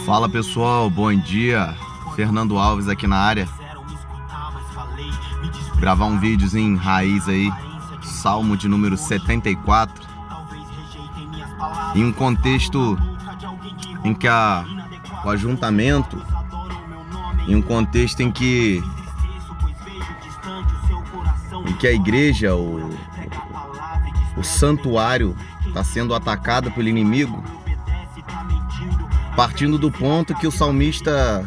Fala pessoal, bom dia. Fernando Alves aqui na área. Gravar um videozinho raiz aí, Salmo de número 74. Em um contexto em que o ajuntamento, em um contexto em que a igreja, o santuário está sendo atacado pelo inimigo, partindo do ponto que o salmista,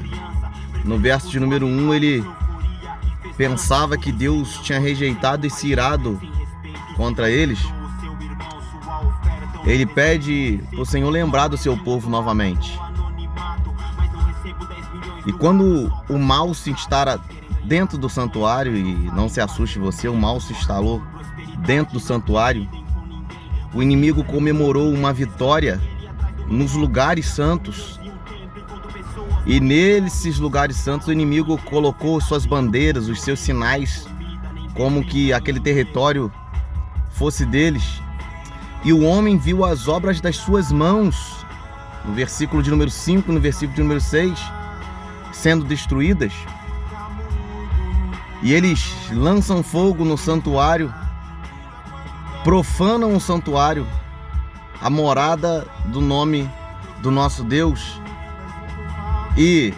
no verso de número 1, ele pensava que Deus tinha rejeitado e se irado contra eles. Ele pede para o Senhor lembrar do seu povo novamente. E quando o mal se instala dentro do santuário, e não se assuste você, o mal se instalou dentro do santuário, o inimigo comemorou uma vitória nos lugares santos. E nesses lugares santos o inimigo colocou suas bandeiras, os seus sinais, como que aquele território fosse deles. E o homem viu as obras das suas mãos, no versículo de número 5, no versículo de número 6, sendo destruídas. E eles lançam fogo no santuário, profanam o santuário, a morada do nome do nosso Deus, e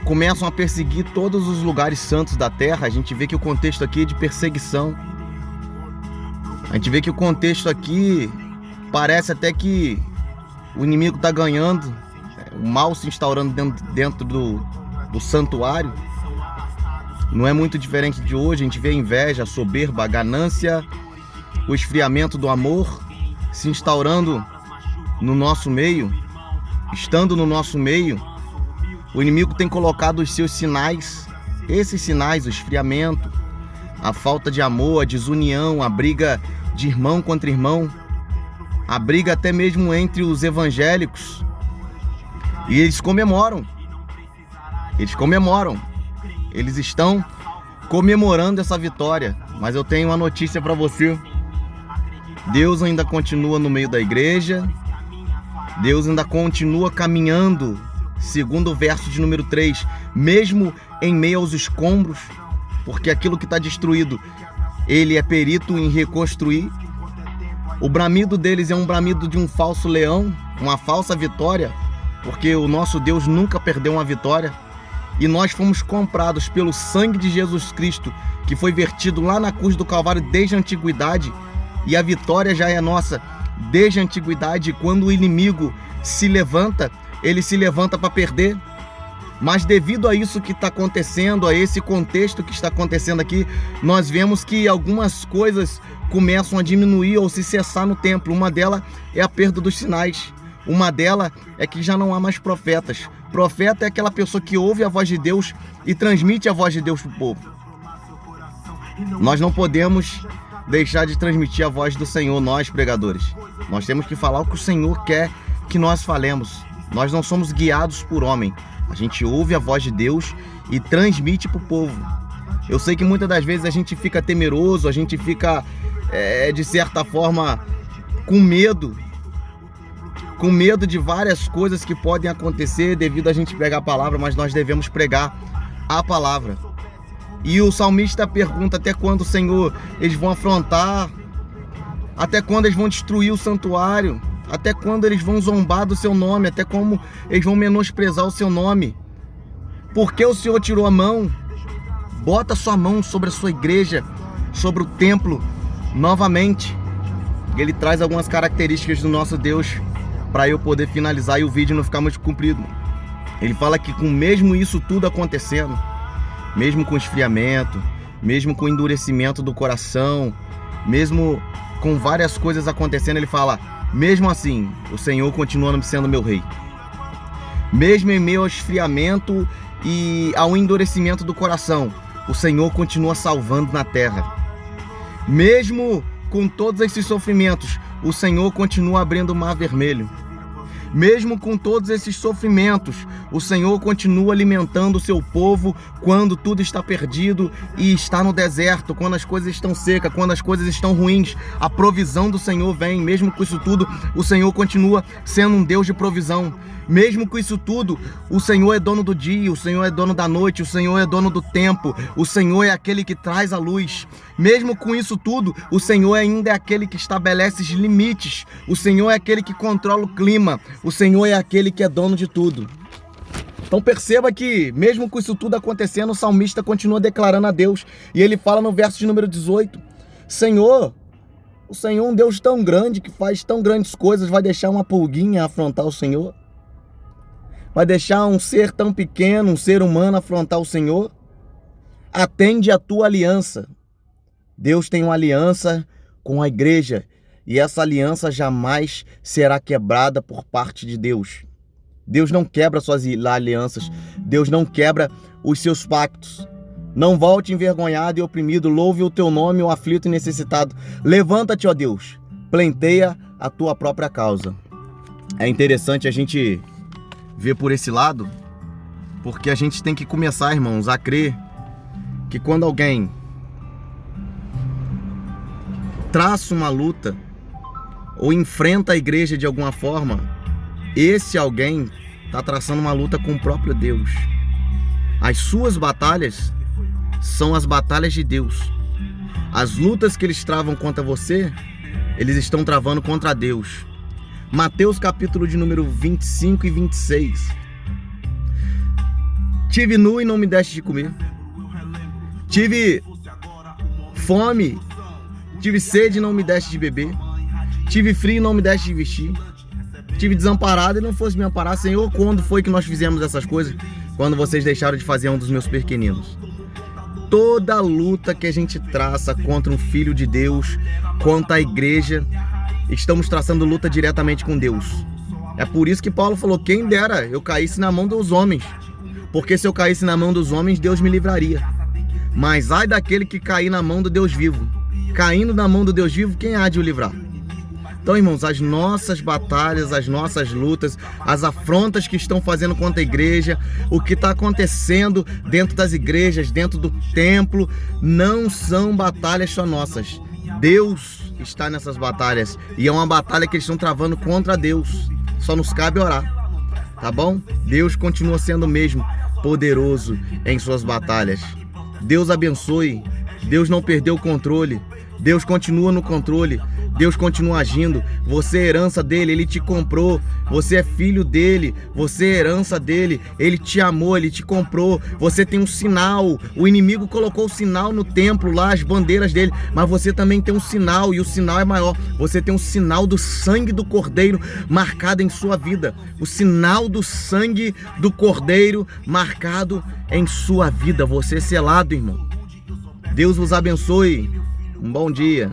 começam a perseguir todos os lugares santos da terra. A gente vê que o contexto aqui é de perseguição. A gente vê que o contexto aqui parece até que o inimigo está ganhando, o mal se instaurando dentro do santuário. Não é muito diferente de hoje. A gente vê a inveja, a soberba, a ganância, o esfriamento do amor se instaurando no nosso meio. Estando no nosso meio, o inimigo tem colocado os seus sinais, esses sinais, o esfriamento, a falta de amor, a desunião, a briga de irmão contra irmão, a briga até mesmo entre os evangélicos. E eles comemoram, eles estão comemorando essa vitória. Mas eu tenho uma notícia para você: Deus ainda continua no meio da igreja, Deus ainda continua caminhando, segundo o verso de número 3, mesmo em meio aos escombros, porque aquilo que está destruído, Ele é perito em reconstruir. O bramido deles é um bramido de um falso leão, uma falsa vitória, porque o nosso Deus nunca perdeu uma vitória. E nós fomos comprados pelo sangue de Jesus Cristo, que foi vertido lá na cruz do Calvário desde a antiguidade. E a vitória já é nossa desde a antiguidade. Quando o inimigo se levanta, ele se levanta para perder. Mas devido a isso que está acontecendo, a esse contexto que está acontecendo aqui, nós vemos que algumas coisas começam a diminuir ou se cessar no templo. Uma delas é a perda dos sinais. Uma delas é que já não há mais profetas. Profeta é aquela pessoa que ouve a voz de Deus e transmite a voz de Deus para o povo. Nós não podemos deixar de transmitir a voz do Senhor, nós pregadores. Nós temos que falar o que o Senhor quer que nós falemos. Nós não somos guiados por homem. A gente ouve a voz de Deus e transmite para o povo. Eu sei que muitas das vezes a gente fica temeroso, a gente fica, de certa forma, com medo de várias coisas que podem acontecer devido a gente pregar a palavra, mas nós devemos pregar a palavra. E o salmista pergunta: até quando, Senhor, eles vão afrontar? Até quando eles vão destruir o santuário? Até quando eles vão zombar do seu nome? Até como eles vão menosprezar o seu nome? Porque o Senhor tirou a mão? Bota a sua mão sobre a sua igreja, sobre o templo, novamente. Ele traz algumas características do nosso Deus para eu poder finalizar e o vídeo não ficar muito comprido. Ele fala que com mesmo isso tudo acontecendo, mesmo com esfriamento, mesmo com endurecimento do coração, mesmo com várias coisas acontecendo, ele fala: mesmo assim, o Senhor continua sendo meu rei. Mesmo em meio ao esfriamento e ao endurecimento do coração, o Senhor continua salvando na terra. Mesmo com todos esses sofrimentos, o Senhor continua abrindo o mar vermelho. Mesmo com todos esses sofrimentos, o Senhor continua alimentando o seu povo quando tudo está perdido e está no deserto, quando as coisas estão secas, quando as coisas estão ruins. A provisão do Senhor vem. Mesmo com isso tudo, o Senhor continua sendo um Deus de provisão. Mesmo com isso tudo, o Senhor é dono do dia, o Senhor é dono da noite, o Senhor é dono do tempo, o Senhor é aquele que traz a luz. Mesmo com isso tudo, o Senhor ainda é aquele que estabelece os limites, o Senhor é aquele que controla o clima, o Senhor é aquele que é dono de tudo. Então perceba que, mesmo com isso tudo acontecendo, o salmista continua declarando a Deus. E ele fala no verso de número 18, Senhor, o Senhor é um Deus tão grande, que faz tão grandes coisas, vai deixar uma pulguinha afrontar o Senhor? Vai deixar um ser tão pequeno, um ser humano afrontar o Senhor? Atende a tua aliança. Deus tem uma aliança com a igreja e essa aliança jamais será quebrada por parte de Deus. Deus não quebra suas alianças. Deus não quebra os seus pactos. Não volte envergonhado e oprimido. Louve o teu nome, o aflito e necessitado. Levanta-te, ó Deus. Pleiteia a tua própria causa. É interessante a gente ver por esse lado, porque a gente tem que começar, irmãos, a crer que quando alguém traça uma luta ou enfrenta a igreja de alguma forma, esse alguém está traçando uma luta com o próprio Deus. As suas batalhas são as batalhas de Deus. As lutas que eles travam contra você, eles estão travando contra Deus. Mateus capítulo de número 25 e 26. Tive nu e não me deste de comer. Tive fome, tive sede e não me deste de beber. Tive frio e não me deste de vestir. Tive desamparado e não fosse me amparar. Senhor, quando foi que nós fizemos essas coisas? Quando vocês deixaram de fazer um dos meus pequeninos. Toda luta que a gente traça contra um filho de Deus, contra a igreja, estamos traçando luta diretamente com Deus. É por isso que Paulo falou, quem dera eu caísse na mão dos homens, porque se eu caísse na mão dos homens, Deus me livraria. Mas ai daquele que cair na mão do Deus vivo. Caindo na mão do Deus vivo, quem há de o livrar? Então, irmãos, as nossas batalhas, as nossas lutas, as afrontas que estão fazendo contra a igreja, o que está acontecendo dentro das igrejas, dentro do templo, não são batalhas só nossas. Deus está nessas batalhas e é uma batalha que eles estão travando contra Deus. Só nos cabe orar, tá bom? Deus continua sendo o mesmo poderoso em suas batalhas. Deus abençoe. Deus não perdeu o controle. Deus continua no controle. Deus continua agindo. Você é herança dele, ele te comprou. Você é filho dele, você é herança dele. Ele te amou, ele te comprou. Você tem um sinal. O inimigo colocou o sinal no templo lá, as bandeiras dele. Mas você também tem um sinal e o sinal é maior. Você tem um sinal do sangue do Cordeiro marcado em sua vida. O sinal do sangue do Cordeiro marcado em sua vida. Você é selado, irmão. Deus vos abençoe. Um bom dia.